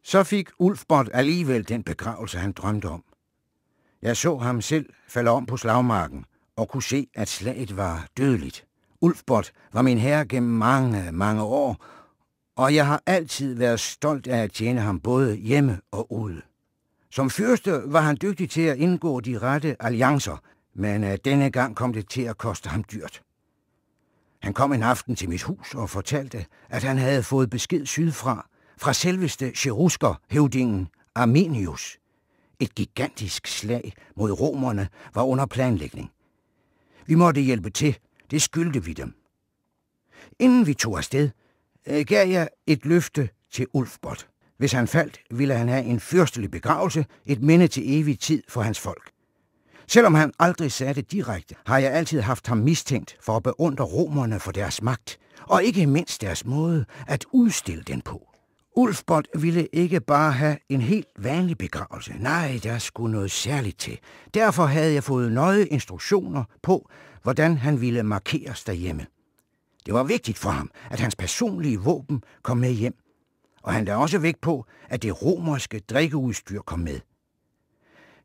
Så fik Ulfbot alligevel den begravelse, han drømte om. Jeg så ham selv falde om på slagmarken og kunne se, at slaget var dødeligt. Ulfbot var min herre gennem mange, mange år, og jeg har altid været stolt af at tjene ham både hjemme og ude. Som fyrste var han dygtig til at indgå de rette alliancer, men denne gang kom det til at koste ham dyrt. Han kom en aften til mit hus og fortalte, at han havde fået besked sydfra, fra selveste cherusker-høvdingen Arminius. Et gigantisk slag mod romerne var under planlægning. Vi måtte hjælpe til, det skyldte vi dem. Inden vi tog afsted, gav jeg et løfte til Ulfbot. Hvis han faldt, ville han have en fyrstelig begravelse, et minde til evig tid for hans folk. Selvom han aldrig sagde det direkte, har jeg altid haft ham mistænkt for at beundre romerne for deres magt, og ikke mindst deres måde at udstille den på. Ulfbot ville ikke bare have en helt vanlig begravelse. Nej, der skulle noget særligt til. Derfor havde jeg fået nøje instruktioner på, hvordan han ville markeres derhjemme. Det var vigtigt for ham, at hans personlige våben kom med hjem, og han lagde også vægt på, at det romerske drikkeudstyr kom med.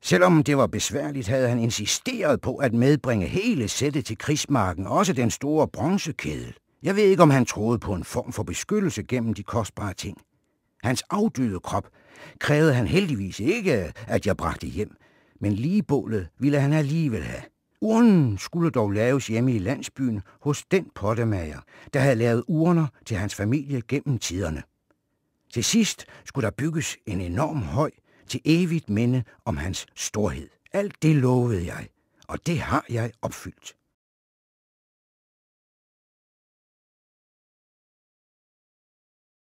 Selvom det var besværligt, havde han insisteret på at medbringe hele sættet til krigsmarken, også den store bronzekedel. Jeg ved ikke, om han troede på en form for beskyttelse gennem de kostbare ting. Hans afdøde krop krævede han heldigvis ikke, at jeg bragte hjem, men ligbålet ville han alligevel have. Urnen skulle dog laves hjemme i landsbyen hos den pottemager, der havde lavet urner til hans familie gennem tiderne. Til sidst skulle der bygges en enorm høj til evigt minde om hans storhed. Alt det lovede jeg, og det har jeg opfyldt.